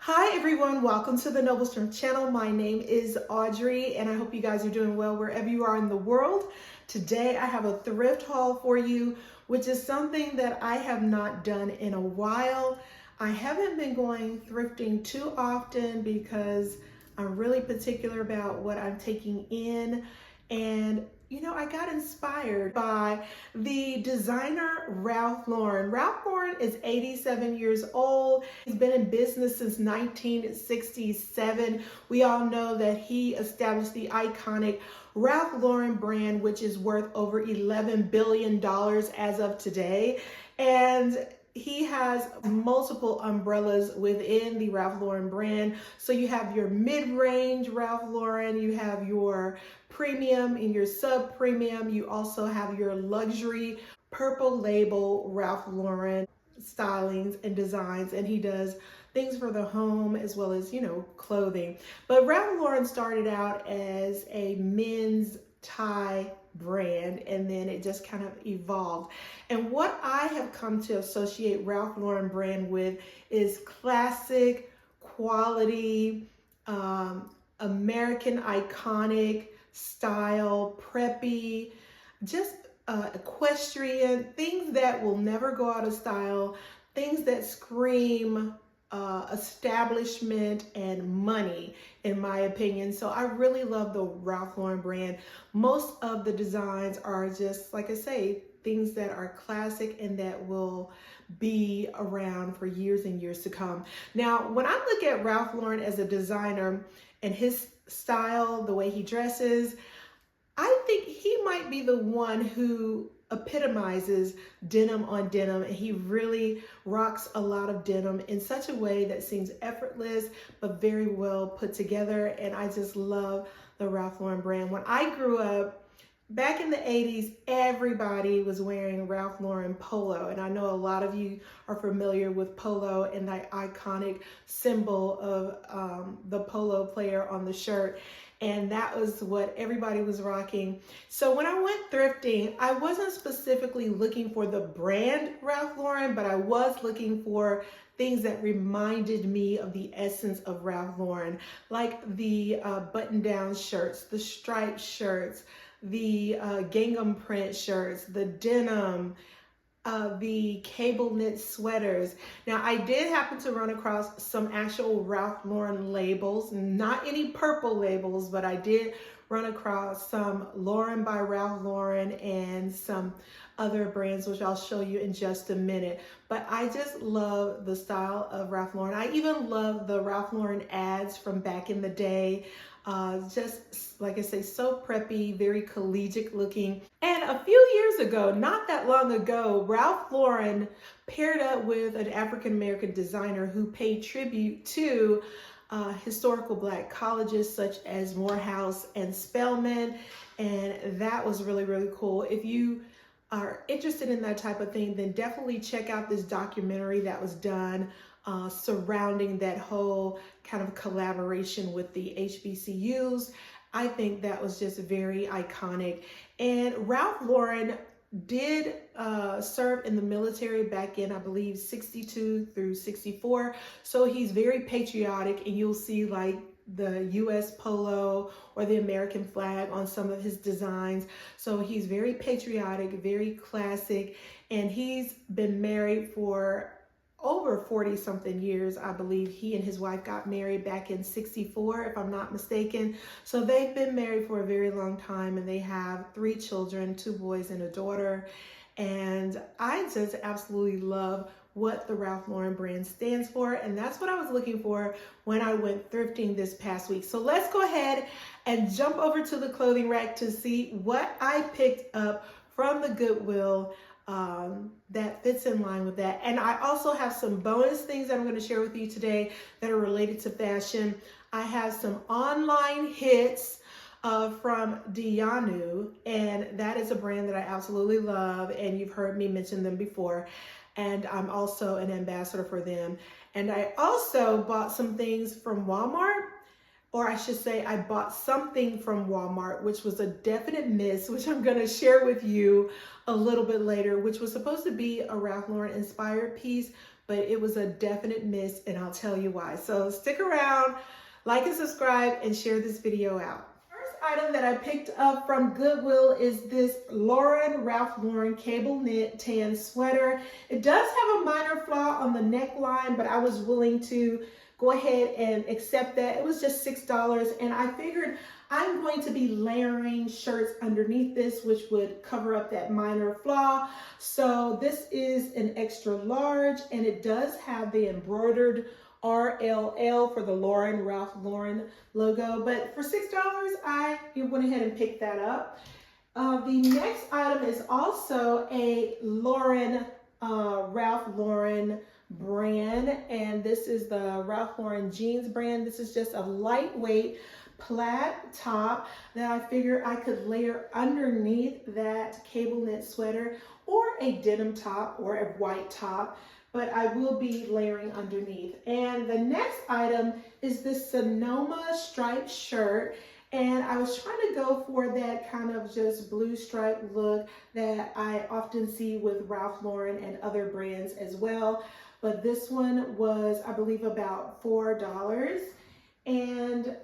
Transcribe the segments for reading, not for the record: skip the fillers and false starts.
Hi everyone, welcome to the Noble Strength channel. My name is Audrey and I hope you guys are doing well wherever you are in the world. Today I have a thrift haul for you, which is something that I have not done in a while. I haven't been going thrifting too often because I'm really particular about what I'm taking in. And I got inspired by the designer Ralph Lauren. Ralph Lauren is 87 years old. He's been in business since 1967. We all know that he established the iconic Ralph Lauren brand, which is worth over $11 billion as of today. And he has multiple umbrellas within the Ralph Lauren brand. So you have your mid-range Ralph Lauren, you have your premium and your sub-premium. You also have your luxury purple label Ralph Lauren stylings and designs. And he does things for the home as well as, clothing. But Ralph Lauren started out as a men's tie brand, and then it just kind of evolved. And what I have come to associate Ralph Lauren brand with is classic, quality, American iconic style, preppy, just equestrian, things that will never go out of style, things that scream establishment and money, in my opinion. So I really love the Ralph Lauren brand. Most of the designs are just, like I say, things that are classic and that will be around for years and years to come. Now, when I look at Ralph Lauren as a designer and his style, the way he dresses, I think he might be the one who epitomizes denim on denim, and he really rocks a lot of denim in such a way that seems effortless but very well put together. And I just love the Ralph Lauren brand. When I grew up back in the 80s, everybody was wearing Ralph Lauren polo, and I know a lot of you are familiar with polo and that iconic symbol of the polo player on the shirt. And that was what everybody was rocking. So when I went thrifting, I wasn't specifically looking for the brand Ralph Lauren, but I was looking for things that reminded me of the essence of Ralph Lauren, like the button-down shirts, the striped shirts, the gingham print shirts, the denim, the cable knit sweaters. Now, I did happen to run across some actual Ralph Lauren labels, not any purple labels, but I did run across some Lauren by Ralph Lauren and some other brands, which I'll show you in just a minute. But I just love the style of Ralph Lauren. I even love the Ralph Lauren ads from back in the day. Just like I say, so preppy, very collegiate looking. And a few years ago, not that long ago, Ralph Lauren paired up with an African-American designer who paid tribute to historical Black colleges such as Morehouse and Spelman. And that was really, really cool. If you are interested in that type of thing, then definitely check out this documentary that was done surrounding that whole kind of collaboration with the HBCUs. I think that was just very iconic. And Ralph Lauren did serve in the military back in, I believe, 62 through 64. So he's very patriotic, and you'll see like the US polo or the American flag on some of his designs. So he's very patriotic, very classic, and he's been married for over 40 something years. I believe he and his wife got married back in 64, if I'm not mistaken. So they've been married for a very long time, and they have 3 children, 2 boys and a daughter. And I just absolutely love what the Ralph Lauren brand stands for. And that's what I was looking for when I went thrifting this past week. So let's go ahead and jump over to the clothing rack to see what I picked up from the Goodwill that fits in line with that. And I also have some bonus things that I'm going to share with you today that are related to fashion. I have some online hits from Diyanu, and that is a brand that I absolutely love, and you've heard me mention them before. And I'm also an ambassador for them. And I also bought some things from Walmart, or I should say I bought something from Walmart, which was a definite miss, which I'm going to share with you a little bit later, which was supposed to be a Ralph Lauren inspired piece, but it was a definite miss, and I'll tell you why. So stick around, like and subscribe, and share this video out. First item that I picked up from Goodwill is this Ralph Lauren cable knit tan sweater. It does have a minor flaw on the neckline, but I was willing to go ahead and accept that. It was just $6, and I figured I'm going to be layering shirts underneath this, which would cover up that minor flaw. So this is an extra large, and it does have the embroidered RLL for the Ralph Lauren logo. But for $6, I went ahead and picked that up. The next item is also a Ralph Lauren brand, and this is the Ralph Lauren jeans brand. This is just a lightweight plaid top that I figured I could layer underneath that cable knit sweater, or a denim top or a white top, but I will be layering underneath. And the next item is this Sonoma striped shirt, and I was trying to go for that kind of just blue striped look that I often see with Ralph Lauren and other brands as well. But this one was, I believe, about $4. And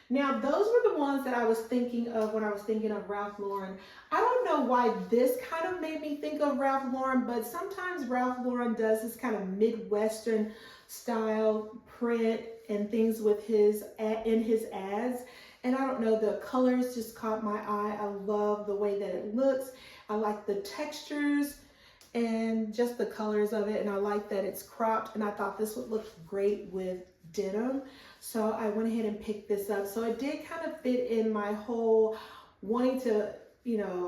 now those were the ones that I was thinking of when I was thinking of Ralph Lauren. I don't know why this kind of made me think of Ralph Lauren, but sometimes Ralph Lauren does this kind of Midwestern style print and things with his ads. And I don't know, the colors just caught my eye. I love the way that it looks. I like the textures and just the colors of it, and I like that it's cropped, and I thought this would look great with denim. So I went ahead and picked this up. So it did kind of fit in my whole wanting to,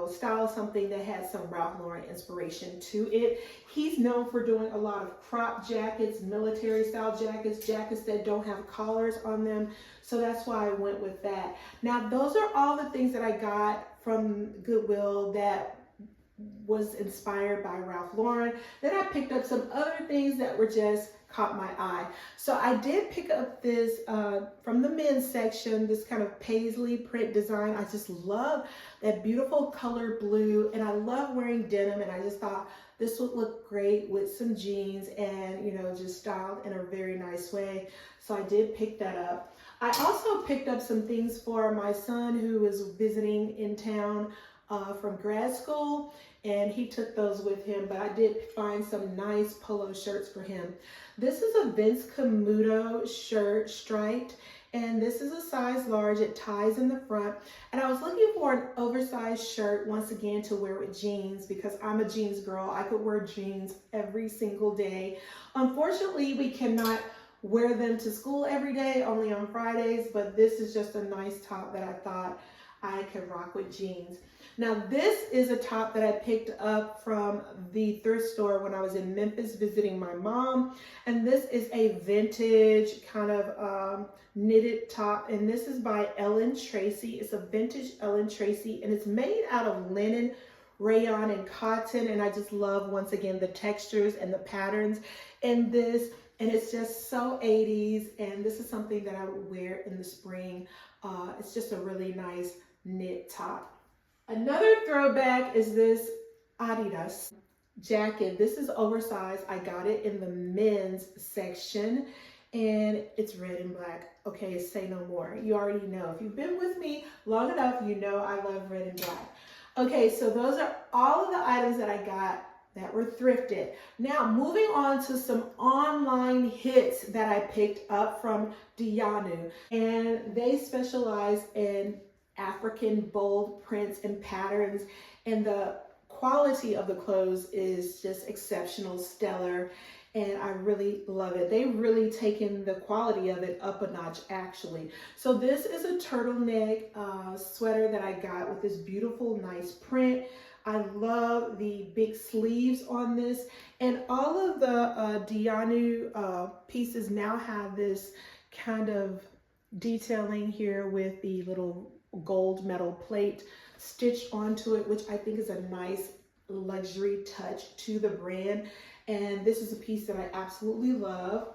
style something that had some Ralph Lauren inspiration to it. He's known for doing a lot of crop jackets, military style jackets, jackets that don't have collars on them. So that's why I went with that. Now, those are all the things that I got from Goodwill that was inspired by Ralph Lauren. Then I picked up some other things that were just caught my eye. So I did pick up this from the men's section, this kind of paisley print design. I just love that beautiful color blue, and I love wearing denim, and I just thought this would look great with some jeans and, just styled in a very nice way. So I did pick that up. I also picked up some things for my son who was visiting in town from grad school, and he took those with him, but I did find some nice polo shirts for him. This is a Vince Camuto shirt, striped, and this is a size large. It ties in the front, and I was looking for an oversized shirt once again to wear with jeans, because I'm a jeans girl. I could wear jeans every single day. Unfortunately, we cannot wear them to school every day, only on Fridays, but this is just a nice top that I thought I could rock with jeans. Now, this is a top that I picked up from the thrift store when I was in Memphis visiting my mom. And this is a vintage kind of knitted top. And this is by Ellen Tracy. It's a vintage Ellen Tracy, and it's made out of linen, rayon, and cotton. And I just love, once again, the textures and the patterns in this. And it's just so 80s. And this is something that I would wear in the spring. It's just a really nice knit top. Another throwback is this Adidas jacket. This is oversized. I got it in the men's section, and it's red and black. Okay, say no more. You already know. If you've been with me long enough, you know I love red and black. Okay, so those are all of the items that I got that were thrifted. Now, moving on to some online hits that I picked up from Diyanu, and they specialize in African bold prints and patterns, and the quality of the clothes is just exceptional, stellar, and I really love it. They've really taken the quality of it up a notch, actually. So this is a turtleneck sweater that I got with this beautiful, nice print. I love the big sleeves on this, and all of the Diyanu pieces now have this kind of detailing here with the little gold metal plate stitched onto it, which I think is a nice luxury touch to the brand. And this is a piece that I absolutely love.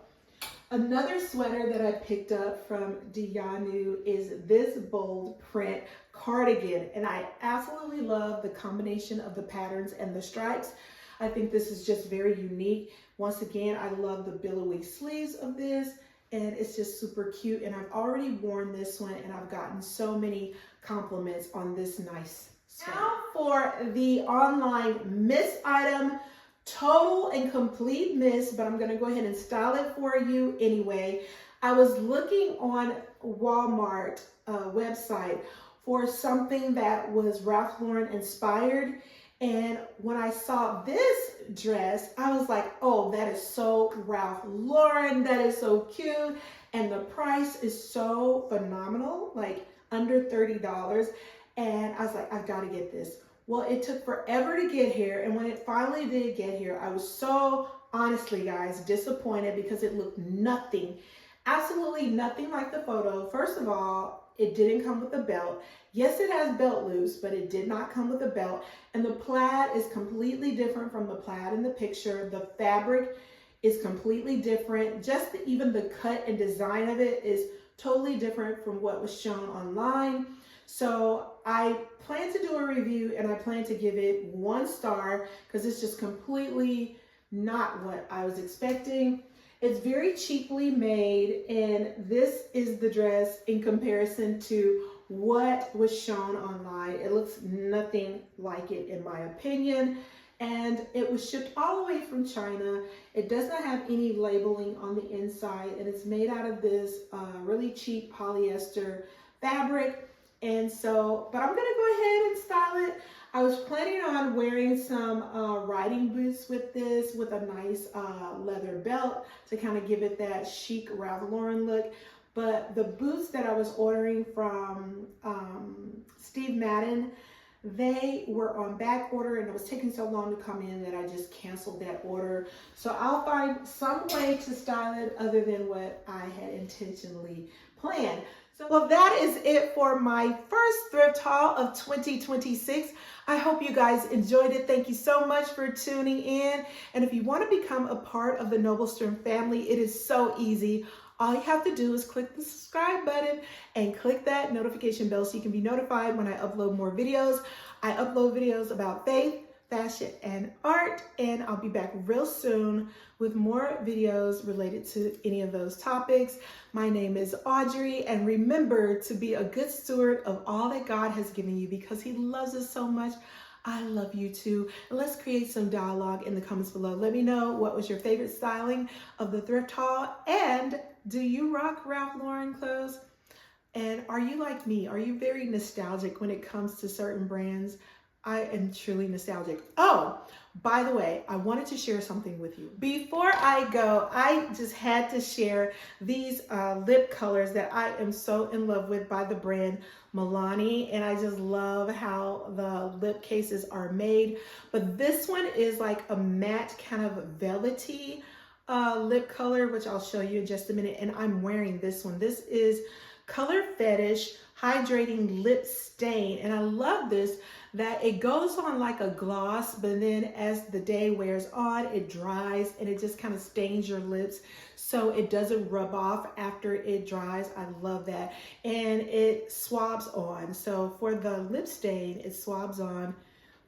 Another sweater that I picked up from Diyanu is this bold print cardigan, and I absolutely love the combination of the patterns and the stripes. I think this is just very unique Once again, I love the billowy sleeves of this, and it's just super cute. And I've already worn this one, and I've gotten so many compliments on this nice sweater. Now for the online miss item, total and complete miss, but I'm gonna go ahead and style it for you anyway. I was looking on Walmart website for something that was Ralph Lauren inspired. And when I saw this dress, I was like, oh, that is so Ralph Lauren. That is so cute. And the price is so phenomenal, like under $30. And I was like, I've got to get this. Well, it took forever to get here. And when it finally did get here, I was so, honestly, guys, disappointed because it looked nothing, absolutely nothing like the photo. First of all, it didn't come with a belt. Yes, it has belt loops, but it did not come with a belt. And the plaid is completely different from the plaid in the picture. The fabric is completely different. Just even the cut and design of it is totally different from what was shown online. So I plan to do a review, and I plan to give it 1 star because it's just completely not what I was expecting. It's very cheaply made, and this is the dress in comparison to what was shown online. It looks nothing like it in my opinion, and it was shipped all the way from China. It does not have any labeling on the inside, and it's made out of this really cheap polyester fabric. And so, but I'm gonna go ahead and style it. I was planning on wearing some riding boots with this, with a nice leather belt to kind of give it that chic Ralph Lauren look. But the boots that I was ordering from Steve Madden, they were on back order, and it was taking so long to come in that I just canceled that order. So I'll find some way to style it other than what I had intentionally planned. Well, that is it for my first thrift haul of 2026. I hope you guys enjoyed it. Thank you so much for tuning in. And if you want to become a part of the Noblestrom family, it is so easy. All you have to do is click the subscribe button and click that notification bell so you can be notified when I upload more videos. I upload videos about faith, fashion, and art, and I'll be back real soon with more videos related to any of those topics. My name is Audrey, and remember to be a good steward of all that God has given you because He loves us so much. I love you too. And let's create some dialogue in the comments below. Let me know what was your favorite styling of the thrift haul, and do you rock Ralph Lauren clothes? And are you like me? Are you very nostalgic when it comes to certain brands? I am truly nostalgic. Oh, by the way, I wanted to share something with you. Before I go, I just had to share these lip colors that I am so in love with by the brand Milani. And I just love how the lip cases are made. But this one is like a matte kind of velvety lip color, which I'll show you in just a minute. And I'm wearing this one. This is Color Fetish Hydrating Lip Stain. And I love this, that it goes on like a gloss, but then as the day wears on, it dries and it just kind of stains your lips so it doesn't rub off after it dries. I love that. And it swabs on. So for the lip stain, it swabs on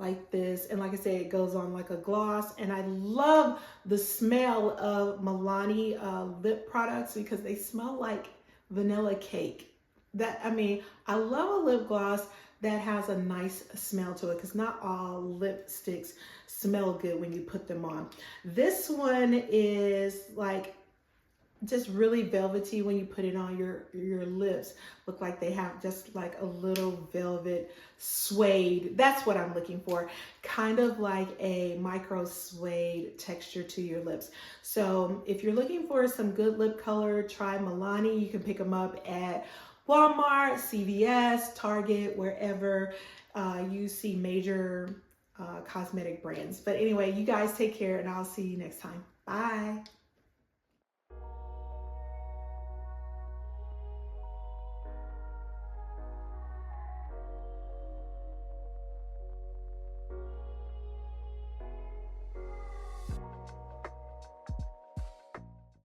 like this, and like I say, it goes on like a gloss. And I love the smell of Milani lip products because they smell like vanilla cake. I love a lip gloss that has a nice smell to it because not all lipsticks smell good when you put them on. This one is like just really velvety when you put it on. Your lips look like they have just like a little velvet suede. That's what I'm looking for. Kind of like a micro suede texture to your lips. So if you're looking for some good lip color, try Milani. You can pick them up at Walmart, CVS, Target, wherever you see major cosmetic brands. But anyway, you guys take care, and I'll see you next time. Bye.